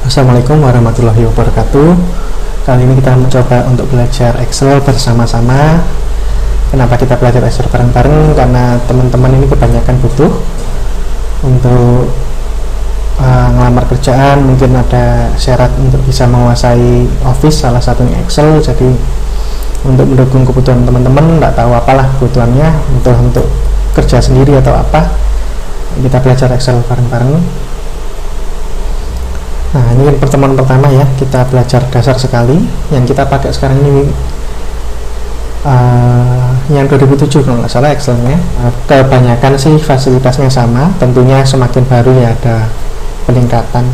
Assalamualaikum warahmatullahi wabarakatuh. Kali ini kita mencoba untuk belajar Excel bersama-sama. Kenapa kita belajar Excel bareng-bareng? Karena teman-teman ini kebanyakan butuh untuk ngelamar kerjaan, mungkin ada syarat untuk bisa menguasai Office, salah satunya Excel. Jadi untuk mendukung kebutuhan teman-teman, nggak tahu apalah kebutuhannya, untuk kerja sendiri atau apa, kita belajar Excel bareng-bareng. Nah, ini pertemuan pertama ya, kita belajar dasar sekali. Yang kita pakai sekarang ini yang 2007 kalau nggak salah Excelnya. Kebanyakan sih fasilitasnya sama, tentunya semakin baru ya ada peningkatan.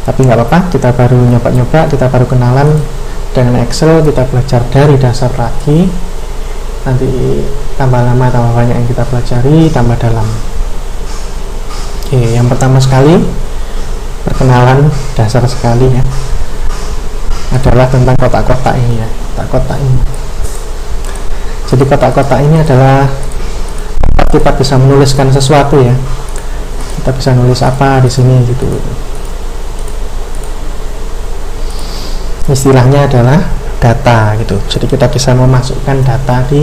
Tapi nggak apa-apa, kita baru nyoba-nyoba, kita baru kenalan dengan Excel, kita belajar dari dasar lagi. Nanti tambah lama, tambah banyak yang kita pelajari, tambah dalam. Oke, yang pertama sekali perkenalan dasar sekali ya, adalah tentang kotak-kotak ini ya, kotak-kotak ini. Jadi kotak-kotak ini adalah kita bisa menuliskan sesuatu ya. Kita bisa nulis apa di sini gitu. Istilahnya adalah data gitu. Jadi kita bisa memasukkan data di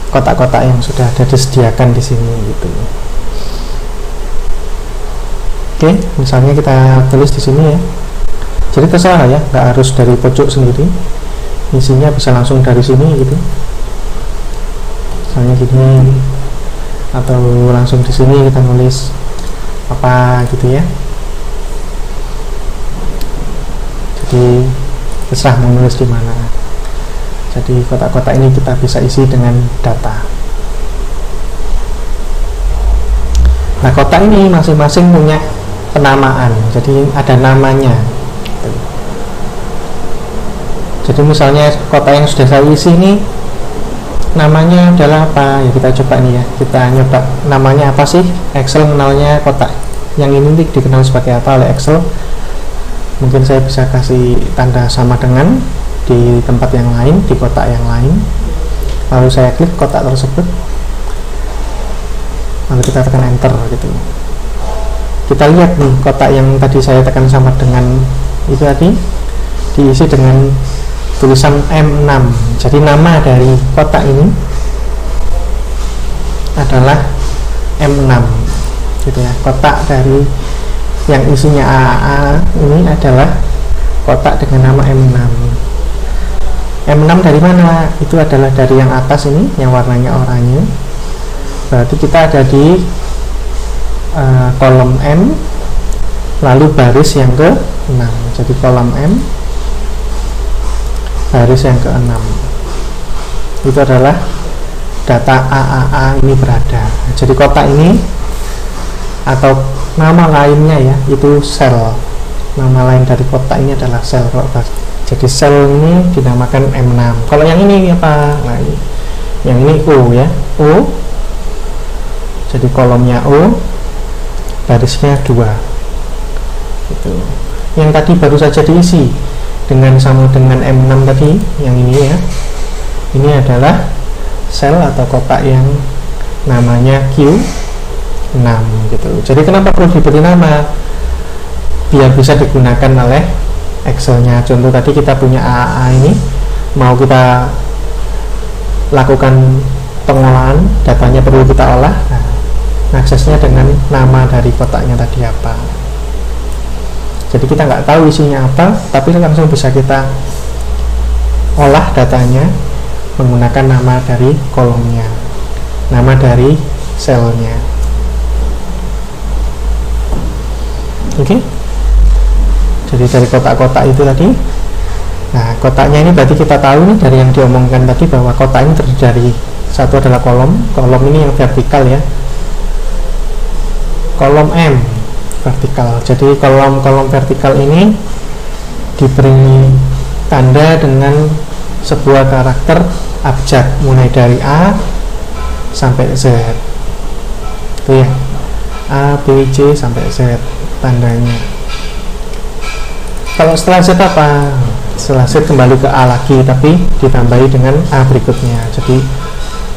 kotak-kotak yang sudah ada disediakan di sini gitu. Oke, misalnya kita tulis di sini ya. Jadi terserah ya, nggak harus dari pojok sendiri. Isinya bisa langsung dari sini gitu. Misalnya gini, atau langsung di sini kita nulis apa gitu ya. Jadi terserah mau nulis di mana. Jadi kotak-kotak ini kita bisa isi dengan data. Nah, kotak ini masing-masing punya penamaan, jadi ada namanya. Jadi misalnya kotak yang sudah saya isi ini namanya adalah apa ya, kita coba nih ya, kita nyoba namanya apa sih. Excel mengenalnya kotak yang ini dikenal sebagai apa oleh Excel. Mungkin saya bisa kasih tanda sama dengan di tempat yang lain, di kotak yang lain, lalu saya klik kotak tersebut, lalu kita tekan enter gitu. Kita lihat nih, kotak yang tadi saya tekan sama dengan itu tadi diisi dengan tulisan M6. Jadi nama dari kotak ini adalah M6 gitu ya. Kotak dari yang isinya AAA ini adalah kotak dengan nama M6. M6 dari mana? Itu adalah dari yang atas ini, yang warnanya oranye. Berarti kita ada di kolom M, lalu baris yang ke-6. Jadi kolom M, baris yang ke-6, itu adalah data AAA ini berada. Jadi kotak ini atau nama lainnya ya, itu sel. Nama lain dari kotak ini adalah sel. Jadi sel ini dinamakan M6. Kalau yang ini apa? Nah, yang ini O ya, O. Jadi kolomnya O, barisnya 2 gitu. Yang tadi baru saja diisi dengan sama dengan M6 tadi, yang ini ya, ini adalah sel atau kotak yang namanya Q6 gitu. Jadi kenapa perlu diberi nama? Biar bisa digunakan oleh Excelnya. Contoh tadi kita punya AAA ini, mau kita lakukan pengolahan, datanya perlu kita olah, aksesnya dengan nama dari kotaknya tadi apa. Jadi kita nggak tahu isinya apa, tapi langsung bisa kita olah datanya menggunakan nama dari kolomnya, nama dari selnya. Oke. Jadi dari kotak-kotak itu tadi. Nah, kotaknya ini berarti kita tahu nih dari yang diomongkan tadi bahwa kotak ini terdiri dari satu adalah kolom ini yang vertikal ya, kolom M vertikal. Jadi kolom vertikal ini diberi tanda dengan sebuah karakter abjad mulai dari A sampai Z itu ya, A, B, C sampai Z tandanya. Kalau setelah Z apa? Setelah Z kembali ke A lagi, tapi ditambahi dengan A berikutnya. Jadi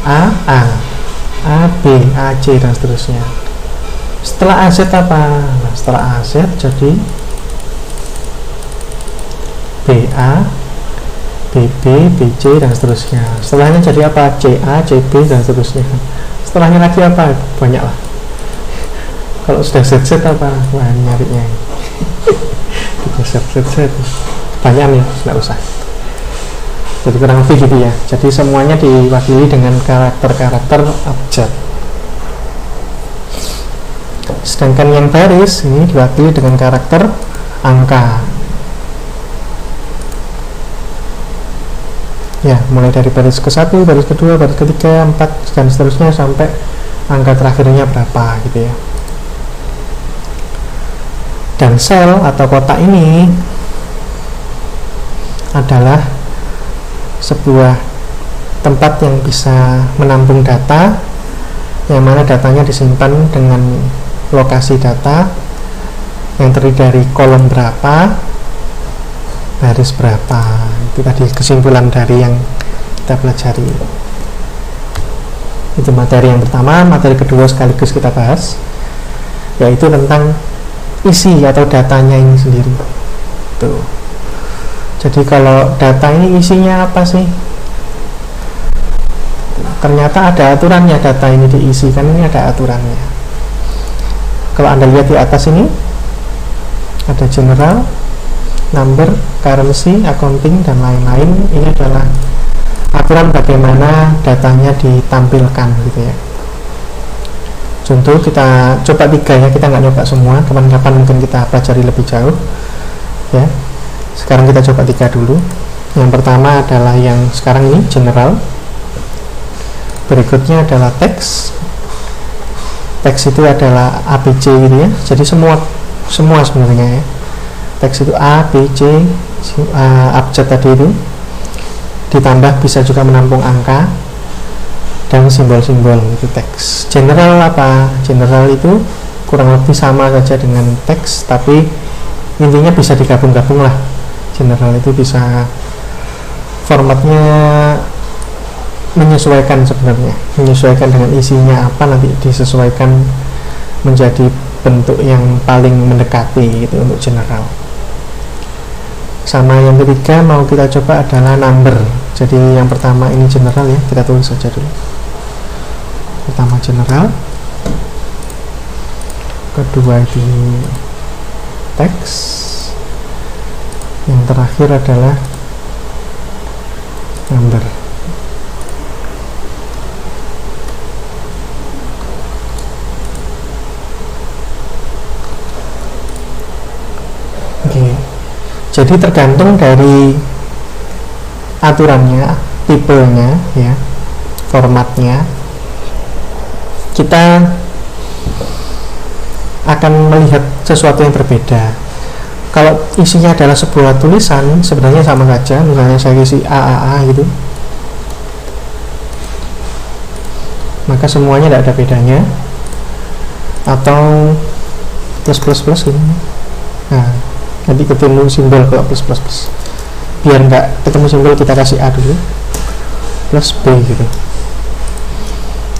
A, B, A, C dan seterusnya. Setelah AZ apa? Nah, setelah AZ jadi BA, BB, BC, dan seterusnya. Setelahnya jadi apa? CA, CB, dan seterusnya. Setelahnya lagi apa? Banyak lah. Kalau sudah ZZ apa? Wah, nyarinya ZZ banyak nih, nggak usah. Jadi kurang lebih gitu ya. Jadi semuanya diwakili dengan karakter-karakter abjad. Sedangkan yang baris ini diwakili dengan karakter angka. Ya, mulai dari baris ke-1, baris kedua, baris ketiga, 4, dan seterusnya sampai angka terakhirnya berapa gitu ya. Dan sel atau kotak ini adalah sebuah tempat yang bisa menampung data, yang mana datanya disimpan dengan lokasi data yang terdiri dari kolom berapa, baris berapa. Itu tadi kesimpulan dari yang kita pelajari. Itu materi yang pertama. Materi kedua sekaligus kita bahas, yaitu tentang isi atau datanya ini sendiri. Tuh. Jadi kalau data ini isinya apa sih? Ternyata ada aturannya. Data ini diisi, kan ini ada aturannya. Kalau Anda lihat di atas ini ada general, number, currency, accounting, dan lain-lain. Ini adalah aturan bagaimana datanya ditampilkan gitu ya. Contoh kita coba 3 ya, kita nggak nyoba semua, kapan-kapan mungkin kita pelajari lebih jauh ya. Sekarang kita coba 3 dulu. Yang pertama adalah yang sekarang ini, general. Berikutnya adalah teks. Teks itu adalah ABC gitu ya. Jadi semua sebenarnya ya. Teks itu A, B, C, abjad tadi itu. Ditambah bisa juga menampung angka dan simbol-simbol, itu teks. General apa? General itu kurang lebih sama saja dengan teks, tapi intinya bisa digabung-gabung lah. General itu bisa formatnya menyesuaikan sebenarnya, menyesuaikan dengan isinya apa, nanti disesuaikan menjadi bentuk yang paling mendekati itu untuk general. Sama yang ketiga mau kita coba adalah number. Jadi yang pertama ini general ya, kita tulis saja dulu. Pertama general, kedua itu teks, yang terakhir adalah number. Oke. Jadi tergantung dari aturannya, tipenya ya, formatnya, kita akan melihat sesuatu yang berbeda. Kalau isinya adalah sebuah tulisan, sebenarnya sama saja. Misalnya saya isi AAA gitu, maka semuanya tidak ada bedanya. Atau plus gitu. Nah, nanti ketemu simbol kalau plus. Biar nggak ketemu simbol, kita kasih A dulu, plus B gitu.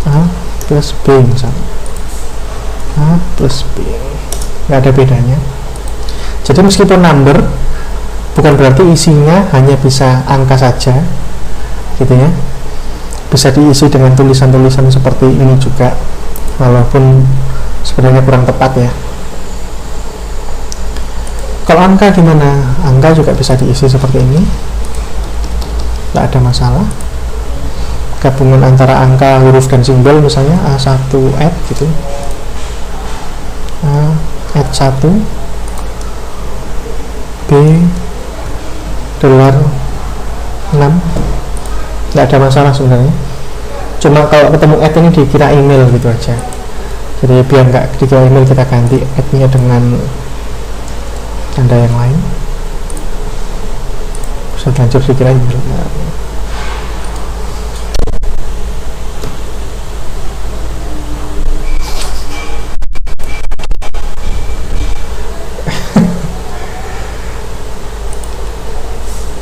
A plus B misalnya, A plus B, nggak ada bedanya. Jadi meskipun number, bukan berarti isinya hanya bisa angka saja gitu ya, bisa diisi dengan tulisan-tulisan seperti ini juga, walaupun sebenarnya kurang tepat ya. Kalau angka gimana? Angka juga bisa diisi seperti ini, nggak ada masalah. Gabungan antara angka, huruf, dan simbol, misalnya A1 add gitu, A add 1, B $6, nggak ada masalah sebenarnya. Cuma kalau ketemu add ini dikira email gitu aja. Jadi biar nggak dikira email, kita ganti add-nya dengan tanda yang lain, bisa lanjut dikira email.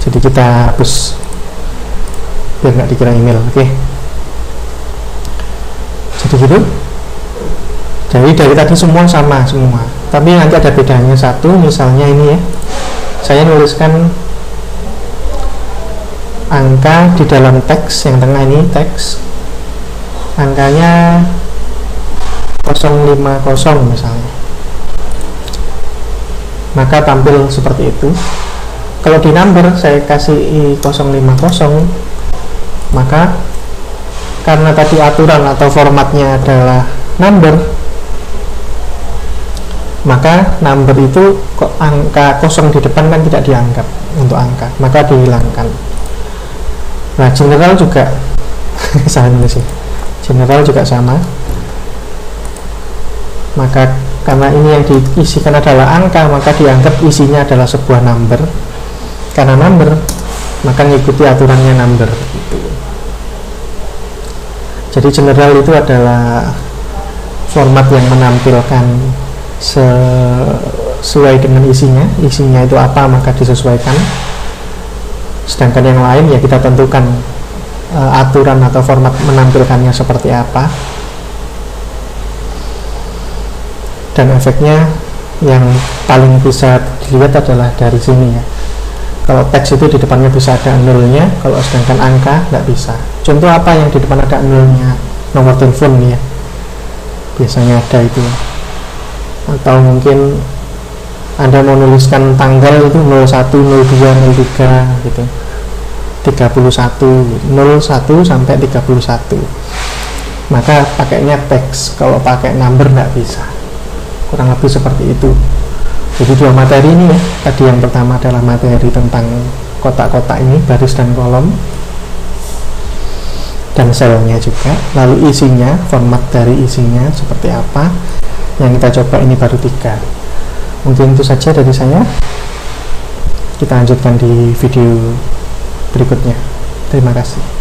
Jadi kita hapus biar nggak dikira email. Oke. Jadi gitu. Jadi dari tadi semua sama semua, tapi nanti ada bedanya satu. Misalnya ini ya, saya nuliskan angka di dalam teks yang tengah ini, teks angkanya 050 misalnya, maka tampil seperti itu. Kalau di number saya kasih 050, maka karena tadi aturan atau formatnya adalah number, maka number itu kok angka kosong di depan kan tidak dianggap untuk angka, maka dihilangkan. Nah, general juga general juga sama. Maka karena ini yang diisikan adalah angka, maka dianggap isinya adalah sebuah number. Karena number, maka mengikuti aturannya number. Jadi general itu adalah format yang menampilkan sesuai dengan isinya. Isinya itu apa, maka disesuaikan. Sedangkan yang lain ya kita tentukan aturan atau format menampilkannya seperti apa. Dan efeknya yang paling bisa dilihat adalah dari sini ya. Kalau teks itu di depannya bisa ada nolnya, kalau sedangkan angka nggak bisa. Contoh apa yang di depan ada nolnya? Nomor telepon ya, biasanya ada itu. Atau mungkin Anda mau nuliskan tanggal itu 01, 02, 03 gitu, 31, 01 sampai 31. Maka pakainya teks, kalau pakai number nggak bisa. Kurang lebih seperti itu. Jadi dua materi ini ya. Tadi yang pertama adalah materi tentang kotak-kotak ini, baris dan kolom, dan selnya juga. Lalu isinya, format dari isinya seperti apa. Yang kita coba ini baru 3. Mungkin itu saja dari saya. Kita lanjutkan di video berikutnya. Terima kasih.